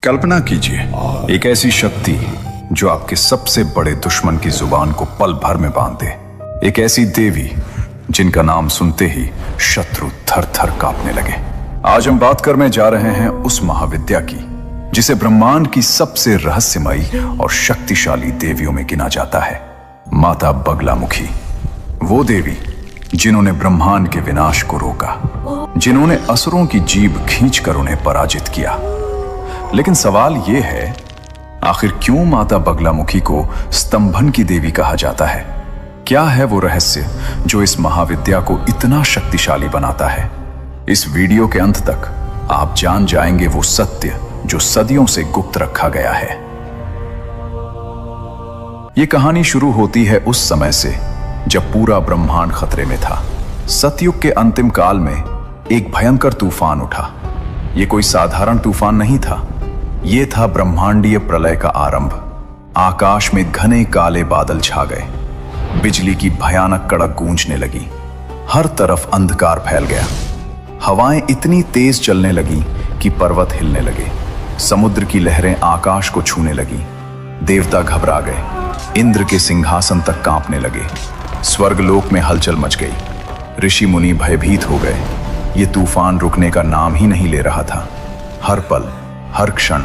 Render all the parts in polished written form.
कल्पना कीजिए एक ऐसी शक्ति जो आपके सबसे बड़े दुश्मन की जुबान को पल भर में बांध दे। एक ऐसी देवी जिनका नाम सुनते ही शत्रु थर थर कांपने लगे। आज हम बात करने जा रहे हैं उस महाविद्या की जिसे ब्रह्मांड की सबसे रहस्यमयी और शक्तिशाली देवियों में गिना जाता है, माता बगलामुखी। वो देवी जिन्होंने ब्रह्मांड के विनाश को रोका, जिन्होंने असुरों की जीभ खींचकर उन्हें पराजित किया। लेकिन सवाल यह है, आखिर क्यों माता बगलामुखी को स्तंभन की देवी कहा जाता है? क्या है वो रहस्य जो इस महाविद्या को इतना शक्तिशाली बनाता है? इस वीडियो के अंत तक आप जान जाएंगे वो सत्य जो सदियों से गुप्त रखा गया है। ये कहानी शुरू होती है उस समय से जब पूरा ब्रह्मांड खतरे में था। सतयुग के अंतिम काल में एक भयंकर तूफान उठा। ये कोई साधारण तूफान नहीं था, ये था ब्रह्मांडीय प्रलय का आरंभ। आकाश में घने काले बादल छा गए, बिजली की भयानक कड़क गूंजने लगी, हर तरफ अंधकार फैल गया। हवाएं इतनी तेज चलने लगी कि पर्वत हिलने लगे, समुद्र की लहरें आकाश को छूने लगी। देवता घबरा गए, इंद्र के सिंहासन तक कांपने लगे, स्वर्गलोक में हलचल मच गई। ऋषि मुनि भयभीत हो गए। ये तूफान रुकने का नाम ही नहीं ले रहा था। हर पल, हर क्षण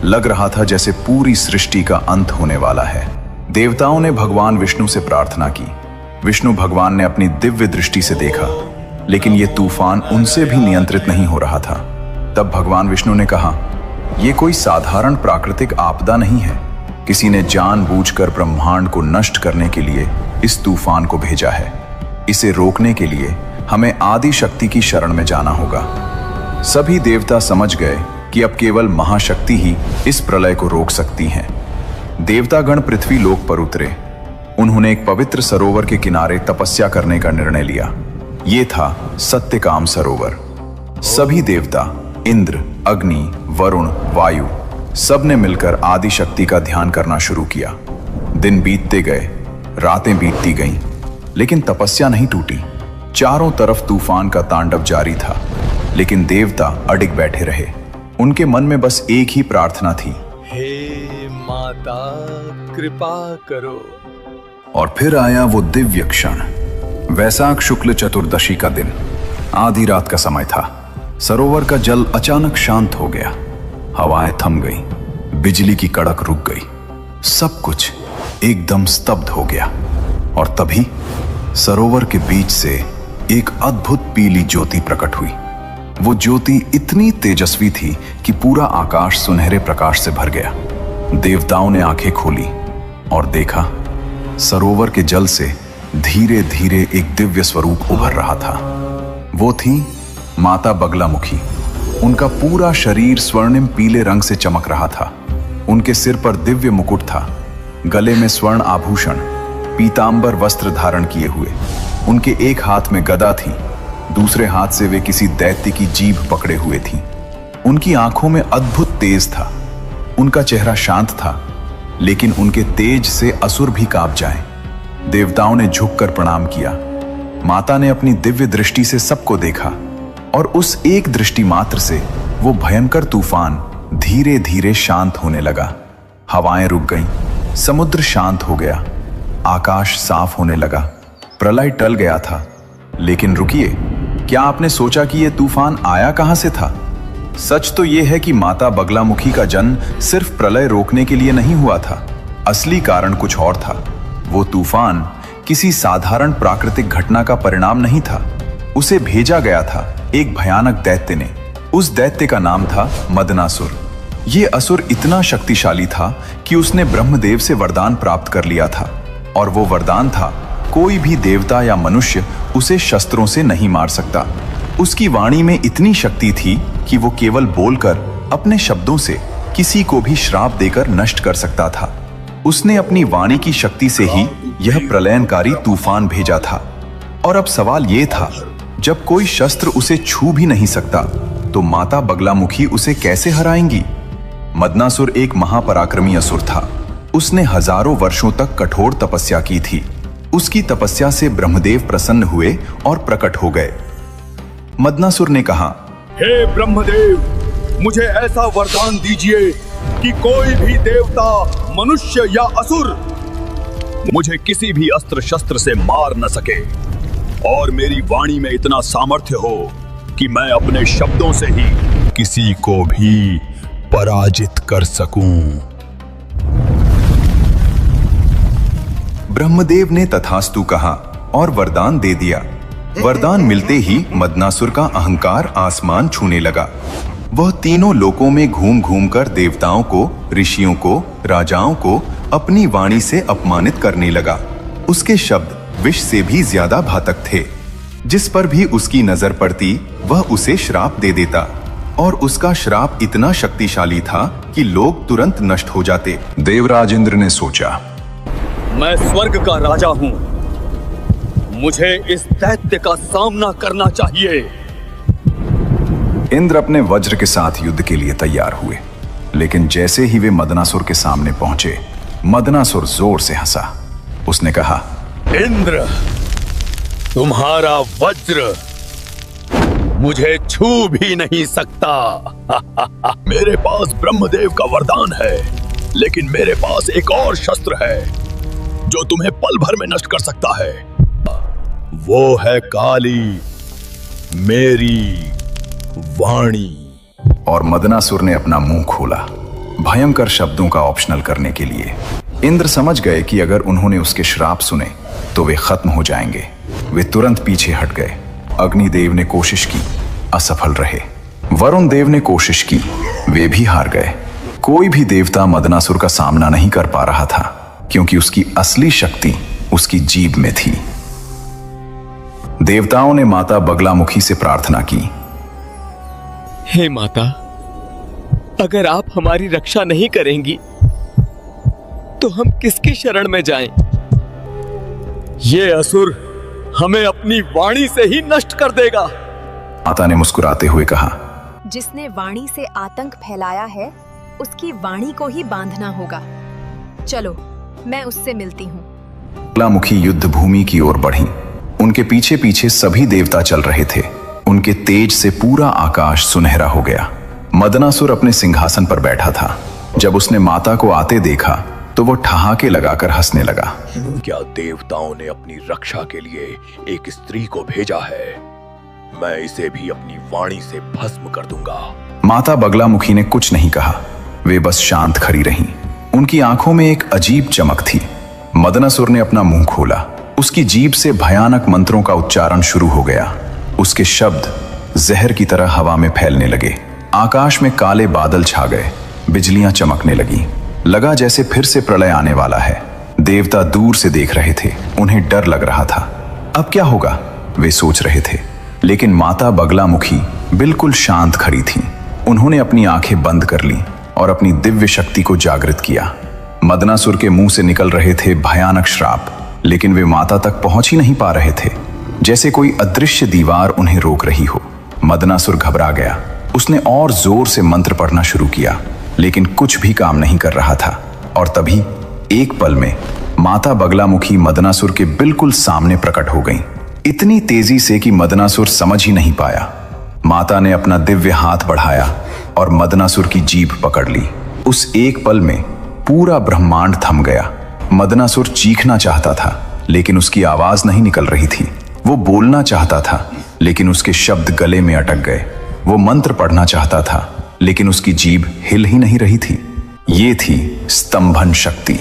लग रहा था जैसे पूरी सृष्टि का अंत होने वाला है। देवताओं ने भगवान विष्णु से प्रार्थना की। विष्णु भगवान ने अपनी दिव्य दृष्टि से देखा, लेकिन यह तूफान उनसे भी नियंत्रित नहीं हो रहा था। तब भगवान विष्णु ने कहा, यह कोई साधारण प्राकृतिक आपदा नहीं है। किसी ने जानबूझकर ब्रह्मांड को नष्ट करने के लिए इस तूफान को भेजा है। इसे रोकने के लिए हमें आदि शक्ति की शरण में जाना होगा। सभी देवता समझ गए कि अब केवल महाशक्ति ही इस प्रलय को रोक सकती हैं। देवतागण पृथ्वी लोक पर उतरे। उन्होंने एक पवित्र सरोवर के किनारे तपस्या करने का निर्णय लिया। ये था सत्यकाम सरोवर। सभी देवता, इंद्र, अग्नि, वरुण, वायु, सब ने मिलकर आदि शक्ति का ध्यान करना शुरू किया। दिन बीतते गए, रातें बीतती गईं, लेकिन तपस्या नहीं टूटी। चारों तरफ तूफान का तांडव जारी था, लेकिन देवता अडिग बैठे रहे। उनके मन में बस एक ही प्रार्थना थी, हे माता कृपा करो। और फिर आया वो दिव्य क्षण। वैशाख शुक्ल चतुर्दशी का दिन, आधी रात का समय था। सरोवर का जल अचानक शांत हो गया। हवाएं थम गई, बिजली की कड़क रुक गई, सब कुछ एकदम स्तब्ध हो गया। और तभी सरोवर के बीच से एक अद्भुत पीली ज्योति प्रकट हुई। वो ज्योति इतनी तेजस्वी थी कि पूरा आकाश सुनहरे प्रकाश से भर गया। देवताओं ने आंखें खोली और देखा, सरोवर के जल से धीरे धीरे एक दिव्य स्वरूप उभर रहा था। वो थी माता बगलामुखी। उनका पूरा शरीर स्वर्णिम पीले रंग से चमक रहा था। उनके सिर पर दिव्य मुकुट था, गले में स्वर्ण आभूषण, पीतांबर वस्त्र धारण किए हुए। उनके एक हाथ में गदा थी, दूसरे हाथ से वे किसी दैत्य की जीभ पकड़े हुए थीं। उनकी आंखों में अद्भुत तेज था। उनका चेहरा शांत था, लेकिन उनके तेज से असुर भी कांप जाएं। देवताओं ने झुककर प्रणाम किया। माता ने अपनी दिव्य दृष्टि से सबको देखा, और उस एक दृष्टि मात्र से वो भयंकर तूफान धीरे धीरे शांत होने लगा। हवाएं रुक गईं, समुद्र शांत हो गया, आकाश साफ होने लगा। प्रलय टल गया था। लेकिन रुकिए, क्या आपने सोचा कि यह तूफान आया कहां से था? सच तो यह है कि माता बगलामुखी का जन्म सिर्फ प्रलय रोकने के लिए नहीं हुआ था। असली कारण कुछ और था। वो तूफान किसी साधारण प्राकृतिक घटना का परिणाम नहीं था। उसे भेजा गया था एक भयानक दैत्य ने। उस दैत्य का नाम था मदनासुर। ये असुर इतना शक्तिशाली था कि उसने ब्रह्मदेव से वरदान प्राप्त कर लिया था, और वो वरदान था, कोई भी देवता या मनुष्य उसे शस्त्रों से नहीं मार सकता। उसकी वाणी में इतनी शक्ति थी कि वो केवल बोलकर अपने शब्दों से किसी को भी श्राप देकर नष्ट कर सकता था। उसने अपनी वाणी की शक्ति से ही यह प्रलयनकारी तूफान भेजा था। और अब सवाल ये था, जब कोई शस्त्र उसे छू भी नहीं सकता, तो माता बगलामुखी उसे कैसे हराएंगी? मदनासुर एक महापराक्रमी असुर था। उसने हजारों वर्षों तक कठोर तपस्या की थी। उसकी तपस्या से ब्रह्मदेव प्रसन्न हुए और प्रकट हो गए। मदनासुर ने कहा, हे ब्रह्मदेव, मुझे ऐसा वरदान दीजिए कि कोई भी देवता, मनुष्य या असुर मुझे किसी भी अस्त्र शस्त्र से मार न सके, और मेरी वाणी में इतना सामर्थ्य हो कि मैं अपने शब्दों से ही किसी को भी पराजित कर सकूं। ब्रह्मदेव ने तथास्तु कहा और वरदान दे दिया। वरदान मिलते ही मदनासुर का अहंकार आसमान छूने लगा। वह तीनों लोकों में घूम घूम कर देवताओं को, ऋषियों को, राजाओं को अपनी वाणी से अपमानित करने लगा। उसके शब्द विष से भी ज्यादा घातक थे। जिस पर भी उसकी नजर पड़ती वह उसे श्राप दे देता, और उसका श्राप इतना शक्तिशाली था कि लोग तुरंत नष्ट हो जाते। देवराज इंद्र ने सोचा, मैं स्वर्ग का राजा हूं, मुझे इस दैत्य का सामना करना चाहिए। इंद्र अपने वज्र के साथ युद्ध के लिए तैयार हुए, लेकिन जैसे ही वे मदनासुर के सामने पहुंचे, मदनासुर जोर से हंसा। उसने कहा, इंद्र, तुम्हारा वज्र मुझे छू भी नहीं सकता। मेरे पास ब्रह्मदेव का वरदान है, लेकिन मेरे पास एक और शस्त्र है जो तुम्हें पल भर में नष्ट कर सकता है। वो है काली, मेरी वाणी। और मदनासुर ने अपना मुंह खोला, भयंकर शब्दों का ऑप्शनल करने के लिए। इंद्र समझ गए कि अगर उन्होंने उसके श्राप सुने तो वे खत्म हो जाएंगे। वे तुरंत पीछे हट गए। अग्निदेव ने कोशिश की, असफल रहे। वरुण देव ने कोशिश की, वे भी हार गए। कोई भी देवता मदनासुर का सामना नहीं कर पा रहा था, क्योंकि उसकी असली शक्ति उसकी जीभ में थी। देवताओं ने माता बगलामुखी से प्रार्थना की, हे माता, अगर आप हमारी रक्षा नहीं करेंगी तो हम किसकी शरण में जाएं? ये असुर हमें अपनी वाणी से ही नष्ट कर देगा। माता ने मुस्कुराते हुए कहा, जिसने वाणी से आतंक फैलाया है उसकी वाणी को ही बांधना होगा। चलो, मैं उससे मिलती हूँ। बगलामुखी युद्ध भूमि की ओर बढ़ी। उनके पीछे पीछे सभी देवता चल रहे थे। उनके तेज से पूरा आकाश सुनहरा हो गया। मदनासुर अपने सिंहासन पर बैठा था। जब उसने माता को आते देखा तो वो ठहाके लगाकर हंसने लगा। क्या देवताओं ने अपनी रक्षा के लिए एक स्त्री को भेजा है? मैं इसे भी अपनी वाणी से भस्म कर दूंगा। माता बगलामुखी ने कुछ नहीं कहा। वे बस शांत खड़ी रहीं। उनकी आंखों में एक अजीब चमक थी। मदनासुर ने अपना मुंह खोला। उसकी जीभ से भयानक मंत्रों का उच्चारण शुरू हो गया। उसके शब्द जहर की तरह हवा में फैलने लगे। आकाश में काले बादल छा गए। बिजलियां चमकने लगी। लगा जैसे फिर से प्रलय आने वाला है। देवता दूर से देख रहे थे। उन्हें डर लग रहा था। अब क्या होगा, वे सोच रहे थे। लेकिन माता बगलामुखी बिल्कुल शांत खड़ी थी। उन्होंने अपनी आंखें बंद कर ली और अपनी दिव्य शक्ति को जागृत किया। मदनासुर के मुंह से निकल रहे थे भयानक श्राप, लेकिन वे माता तक पहुंच ही नहीं पा रहे थे। जैसे कोई अदृश्य दीवार उन्हें रोक रही हो। मदनासुर घबरा गया। उसने और जोर से मंत्र पढ़ना शुरू किया, लेकिन कुछ भी काम नहीं कर रहा था। और तभी एक पल में माता बगलामुखी मदनासुर के बिल्कुल सामने प्रकट हो गईं। इतनी तेजी से कि मदनासुर समझ ही नहीं पाया। माता ने अपना दिव्य हाथ बढ़ाया और मदनासुर की जीभ पकड़ ली। उस एक पल में पूरा ब्रह्मांड थम गया। मदनासुर चीखना चाहता था, लेकिन उसकी आवाज नहीं निकल रही थी। वो बोलना चाहता था, लेकिन उसके शब्द गले में अटक गए। वो मंत्र पढ़ना चाहता था, लेकिन उसकी जीभ हिल ही नहीं रही थी। ये थी स्तंभन शक्ति,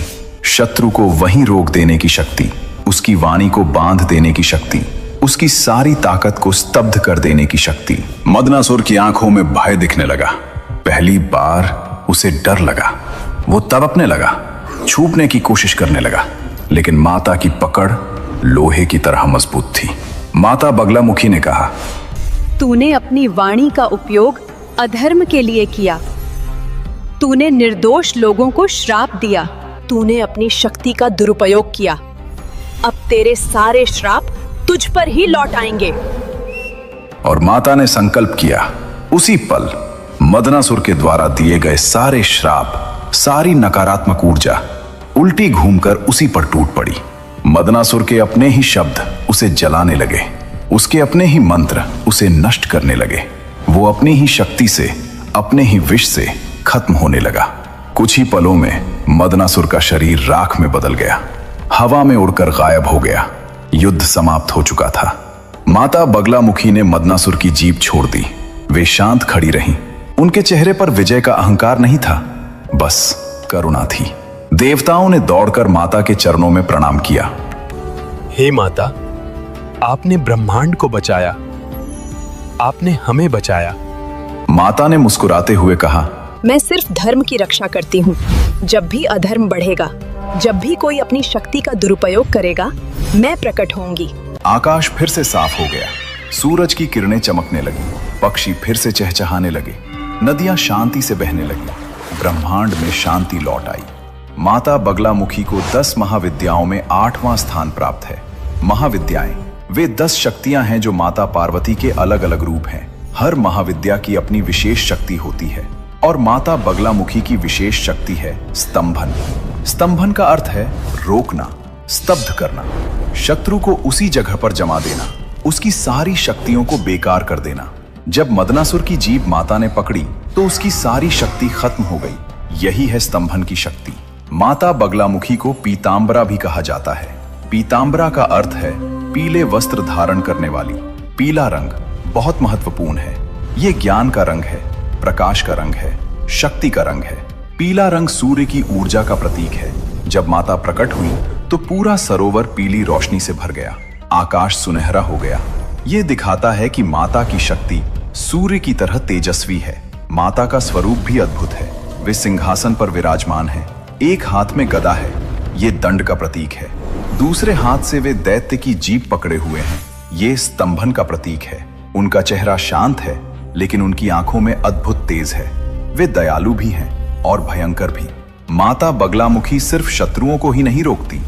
शत्रु को वहीं रोक देने की शक्ति, उसकी वाणी को बांध देने की शक्ति, उसकी सारी ताकत को स्तब्ध कर देने की शक्ति। मदनासुर की आंखों में भय दिखने लगा। पहली बार उसे डर लगा। वो तड़पने लगा, छूटने की कोशिश करने लगा, लेकिन माता की पकड़ लोहे की तरह मजबूत थी। माता बगलामुखी ने कहा, तूने अपनी वाणी का उपयोग अधर्म के लिए किया। तूने निर्दोष लोगों को श्राप दिया। तूने अपनी शक्ति का दुरुपयोग किया। अब तेरे सारे श्राप तुझ पर ही लौट आएंगे। और माता ने संकल्प किया। उसी पल मदनासुर के द्वारा दिए गए सारे श्राप, सारी नकारात्मक ऊर्जा उल्टी घूमकर उसी पर टूट पड़ी। मदनासुर के अपने ही शब्द उसे जलाने लगे। उसके अपने ही मंत्र उसे नष्ट करने लगे। वो अपनी ही शक्ति से अपने ही विष से खत्म होने लगा। कुछ ही पलों में मदनासुर का शरीर राख में बदल गया, हवा में उड़कर गायब हो गया। युद्ध समाप्त हो चुका था। माता बगलामुखी ने मदनासुर की जीभ छोड़ दी। वे शांत खड़ी रहीं। उनके चेहरे पर विजय का अहंकार नहीं था, बस करुणा थी। देवताओं ने दौड़कर माता के चरणों में प्रणाम किया। हे माता, आपने ब्रह्मांड को बचाया, आपने हमें बचाया। माता ने मुस्कुराते हुए कहा, मैं सिर्फ धर्म की रक्षा करती हूँ। जब भी अधर्म बढ़ेगा, जब भी कोई अपनी शक्ति का दुरुपयोग करेगा, मैं प्रकट होंगी। आकाश फिर से साफ हो गया। सूरज की किरणें चमकने लगी, पक्षी फिर से चहचहाने लगे, नदियां शांति से बहने लगी। ब्रह्मांड में शांति लौट आई। माता बगलामुखी को 10 महाविद्याओं में 8वां स्थान प्राप्त है। महाविद्याएं वे 10 शक्तियां हैं जो माता पार्वती के अलग अलग रूप हैं। हर महाविद्या की अपनी विशेष शक्ति होती है और माता बगलामुखी की विशेष शक्ति है स्तंभन। स्तंभन का अर्थ है रोकना, स्तब्ध करना, शत्रु को उसी जगह पर जमा देना, उसकी सारी शक्तियों को बेकार कर देना। जब मदनासुर की जीभ माता ने पकड़ी तो उसकी सारी शक्ति खत्म हो गई। यही है स्तंभन की शक्ति। माता बगलामुखी को पीतांबरा भी कहा जाता है। पीतांबरा का अर्थ है पीले वस्त्र धारण करने वाली। पीला रंग बहुत महत्वपूर्ण है। ये ज्ञान का रंग है, प्रकाश का रंग है, शक्ति का रंग है। पीला रंग सूर्य की ऊर्जा का प्रतीक है। जब माता प्रकट हुई तो पूरा सरोवर पीली रोशनी से भर गया, आकाश सुनहरा हो गया। ये दिखाता है कि माता की शक्ति सूर्य की तरह तेजस्वी है। माता का स्वरूप भी अद्भुत है। वे सिंहासन पर विराजमान है। एक हाथ में गदा है, ये दंड का प्रतीक है। दूसरे हाथ से वे दैत्य की जीभ पकड़े हुए हैं, ये स्तंभन का प्रतीक है। उनका चेहरा शांत है, लेकिन उनकी आंखों में अद्भुत तेज है। वे दयालु भी हैं और भयंकर भी। माता बगलामुखी सिर्फ शत्रुओं को ही नहीं रोकती,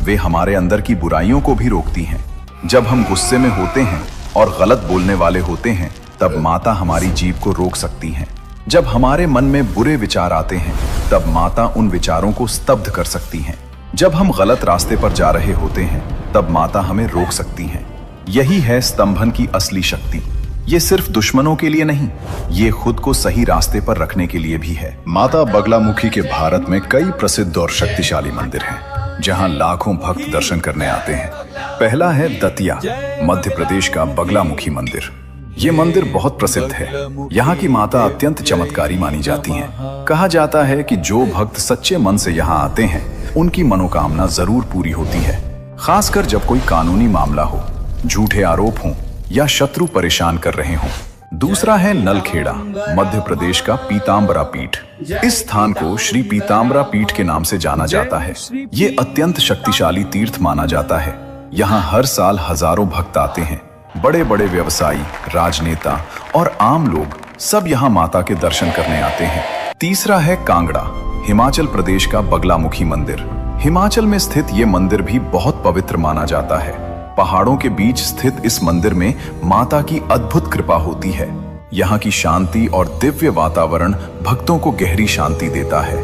वे हमारे अंदर की बुराइयों को भी रोकती हैं। जब हम गुस्से में होते हैं और गलत बोलने वाले होते हैं, तब माता हमारी जीभ को रोक सकती हैं। जब हमारे मन में बुरे विचार आते हैं, तब माता उन विचारों को स्तब्ध कर सकती हैं। जब हम गलत रास्ते पर जा रहे होते हैं, तब माता हमें रोक सकती हैं। यही है स्तंभन की असली शक्ति। ये सिर्फ दुश्मनों के लिए नहीं, ये खुद को सही रास्ते पर रखने के लिए भी है। माता बगलामुखी के भारत में कई प्रसिद्ध और शक्तिशाली मंदिर हैं, जहां लाखों भक्त दर्शन करने आते हैं। पहला है दतिया, मध्य प्रदेश का बगलामुखी मंदिर। ये मंदिर बहुत प्रसिद्ध है। यहाँ की माता अत्यंत चमत्कारी मानी जाती हैं। कहा जाता है कि जो भक्त सच्चे मन से यहाँ आते हैं, उनकी मनोकामना जरूर पूरी होती है। खासकर जब कोई कानूनी मामला हो, झूठे आरोप हों या शत्रु परेशान कर रहे हों। दूसरा है नलखेड़ा, मध्य प्रदेश का पीतांबरा पीठ। इस स्थान को श्री पीतांबरा पीठ के नाम से जाना जाता है। ये अत्यंत शक्तिशाली तीर्थ माना जाता है। यहाँ हर साल हजारों भक्त आते हैं। बड़े बड़े व्यवसायी, राजनेता और आम लोग सब यहाँ माता के दर्शन करने आते हैं। तीसरा है कांगड़ा, हिमाचल प्रदेश का बगलामुखी मंदिर। हिमाचल में स्थित ये मंदिर भी बहुत पवित्र माना जाता है। पहाड़ों के बीच स्थित इस मंदिर में माता की अद्भुत कृपा होती है। यहाँ की शांति और दिव्य वातावरण भक्तों को गहरी शांति देता है।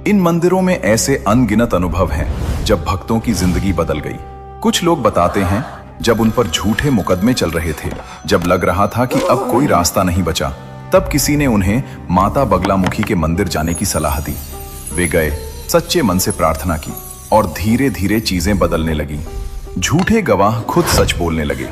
इन मंदिरों में ऐसे अनगिनत अनुभव हैं जब भक्तों की जिंदगी बदल गई। कुछ लोग बताते हैं जब उन पर झूठे मुकदमे चल रहे थे, जब लग रहा था कि अब कोई रास्ता नहीं बचा, तब किसी ने उन्हें माता बगलामुखी के मंदिर जाने की सलाह दी। वे गए, सच्चे मन से प्रार्थना की और धीरे धीरे चीजें बदलने लगी। झूठे गवाह खुद सच बोलने लगे,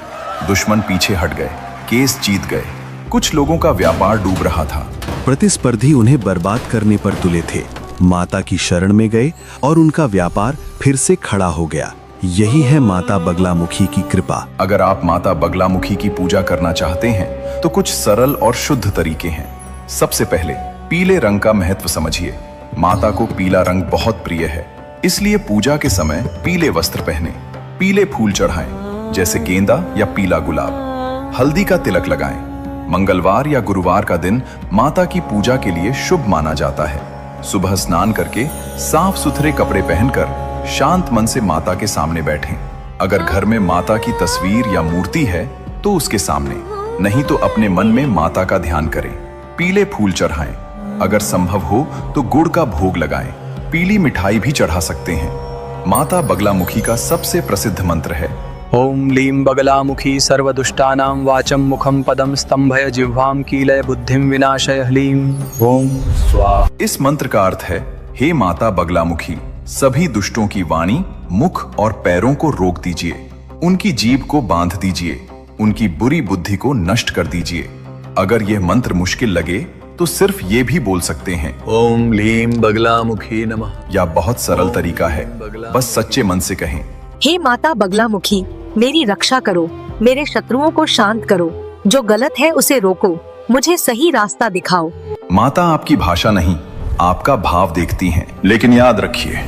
दुश्मन पीछे हट गए, केस जीत गए। कुछ लोगों का व्यापार डूब रहा था। प्रतिस्पर्धी उन्हें बर्बाद करने पर तुले थे। माता की शरण में गए और उनका व्यापार फिर से खड़ा हो गया। यही है माता बगलामुखी की कृपा। अगर आप माता बगलामुखी की पूजा करना चाहते हैं तो कुछ सरल और शुद्ध तरीके हैं। सबसे पहले पीले रंग का महत्व समझिए। माता को पीला रंग बहुत प्रिय है, इसलिए पूजा के समय पीले वस्त्र पहने, पीले फूल चढ़ाएं, जैसे गेंदा या पीला गुलाब। हल्दी का तिलक लगाएं। मंगलवार या गुरुवार का दिन माता की पूजा के लिए शुभ माना जाता है। सुबह स्नान करके साफ सुथरे कपड़े पहनकर शांत मन से माता के सामने बैठें। अगर घर में माता की तस्वीर या मूर्ति है तो उसके सामने, नहीं तो अपने मन में माता का ध्यान करें। पीले फूल चढ़ाएं। अगर संभव हो तो गुड़ का भोग लगाएं। पीली मिठाई भी चढ़ा सकते हैं। माता बगलामुखी का सबसे प्रसिद्ध मंत्र है ओम लीं बगलामुखी सर्वदुष्टानां वाचं मुखं पदं स्तंभय जिह्वां कीलय बुद्धिं विनाशय ह्लीं ओम स्वाहा। इस मंत्र का अर्थ है, हे माता बगलामुखी, सभी दुष्टों की वाणी, मुख और पैरों को रोक दीजिए, उनकी जीभ को बांध दीजिए, उनकी बुरी बुद्धि को नष्ट कर दीजिए। अगर यह मंत्र मुश्किल लगे तो सिर्फ ये भी बोल सकते हैं, ओम लीं बगलामुखी नमः। या बहुत सरल तरीका है, बस सच्चे मन से कहें, हे माता बगलामुखी, मेरी रक्षा करो, मेरे शत्रुओं को शांत करो, जो गलत है उसे रोको, मुझे सही रास्ता दिखाओ। माता आपकी भाषा नहीं, आपका भाव देखती हैं। लेकिन याद रखिए,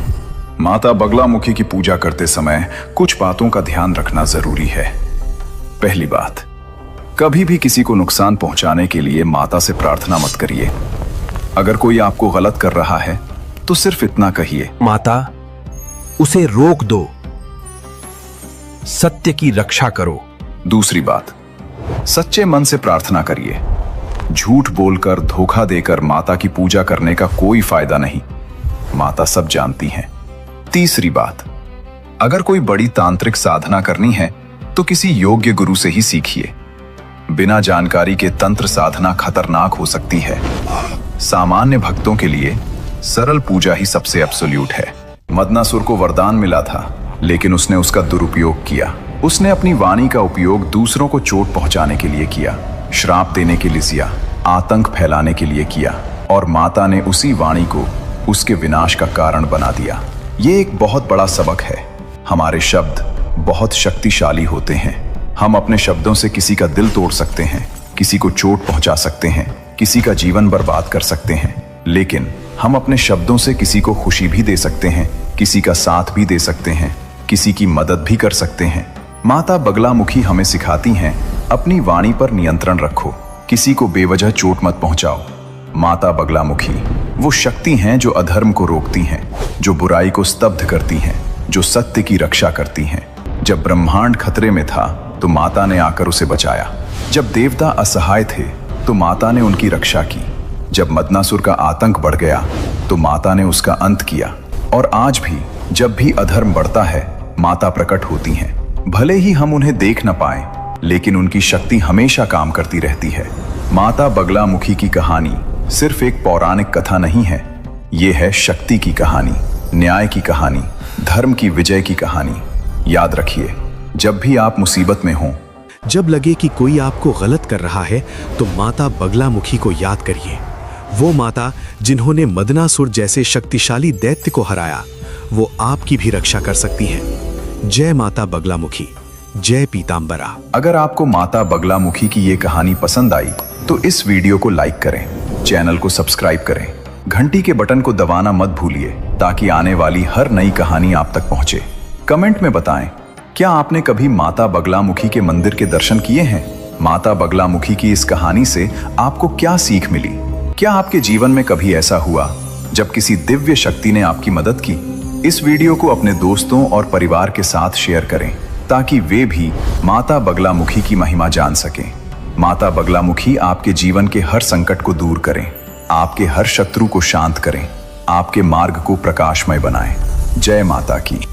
माता बगलामुखी की पूजा करते समय कुछ बातों का ध्यान रखना जरूरी है। पहली बात, कभी भी किसी को नुकसान पहुंचाने के लिए माता से प्रार्थना मत करिए। अगर कोई आपको गलत कर रहा है तो सिर्फ इतना कहिए, माता उसे रोक दो, सत्य की रक्षा करो। दूसरी बात, सच्चे मन से प्रार्थना करिए। झूठ बोलकर, धोखा देकर माता की पूजा करने का कोई फायदा नहीं, माता सब जानती हैं। तीसरी बात, अगर कोई बड़ी तांत्रिक साधना करनी है तो किसी योग्य गुरु से ही सीखिए। बिना जानकारी के तंत्र साधना खतरनाक हो सकती है। सामान्य भक्तों के लिए सरल पूजा ही सबसे एब्सोल्यूट है। मदनासुर को वरदान मिला था, लेकिन उसने उसका दुरुपयोग किया। उसने अपनी वाणी का उपयोग दूसरों को चोट पहुंचाने के लिए किया, श्राप देने के लिए किया, आतंक फैलाने के लिए किया, और माता ने उसी वाणी को उसके विनाश का कारण बना दिया। ये एक बहुत बड़ा सबक है। हमारे शब्द बहुत शक्तिशाली होते हैं। हम अपने शब्दों से किसी का दिल तोड़ सकते हैं, किसी को चोट पहुंचा सकते हैं, किसी का जीवन बर्बाद कर सकते हैं। लेकिन हम अपने शब्दों से किसी को खुशी भी दे सकते हैं, किसी का साथ भी दे सकते हैं, किसी की मदद भी कर सकते हैं। माता बगलामुखी हमें सिखाती हैं, अपनी वाणी पर नियंत्रण रखो, किसी को बेवजह चोट मत पहुंचाओ। माता बगलामुखी वो शक्ति हैं जो अधर्म को रोकती हैं, जो बुराई को स्तब्ध करती हैं, जो सत्य की रक्षा करती हैं। जब ब्रह्मांड खतरे में था तो माता ने आकर उसे बचाया। जब देवता असहाय थे तो माता ने उनकी रक्षा की। जब मदनासुर का आतंक बढ़ गया तो माता ने उसका अंत किया। और आज भी जब भी अधर्म बढ़ता है, माता प्रकट होती हैं। भले ही हम उन्हें देख न पाए, लेकिन उनकी शक्ति हमेशा काम करती रहती है। माता बगलामुखी की कहानी सिर्फ एक पौराणिक कथा नहीं है, ये है शक्ति की कहानी, न्याय की कहानी, धर्म की विजय की कहानी। याद रखिए, जब भी आप मुसीबत में हों, जब लगे कि कोई आपको गलत कर रहा है तो माता बगलामुखी को याद करिए। वो माता जिन्होंने मदनासुर जैसे शक्तिशाली दैत्य को हराया, वो आपकी भी रक्षा कर सकती हैं। जय माता बगलामुखी, जय पीतांबरा। अगर आपको माता बगलामुखी की ये कहानी पसंद आई तो इस वीडियो को लाइक करें, चैनल को सब्सक्राइब करें, घंटी के बटन को दबाना मत भूलिए ताकि आने वाली हर नई कहानी आप तक पहुंचे। कमेंट में बताएं, क्या आपने कभी माता बगलामुखी के मंदिर के दर्शन किए हैं? माता बगलामुखी की इस कहानी से आपको क्या सीख मिली? क्या आपके जीवन में कभी ऐसा हुआ जब किसी दिव्य शक्ति ने आपकी मदद की? इस वीडियो को अपने दोस्तों और परिवार के साथ शेयर करें ताकि वे भी माता बगलामुखी की महिमा जान सकें। माता बगलामुखी आपके जीवन के हर संकट को दूर करें, आपके हर शत्रु को शांत करें, आपके मार्ग को प्रकाशमय बनाएं। जय माता की।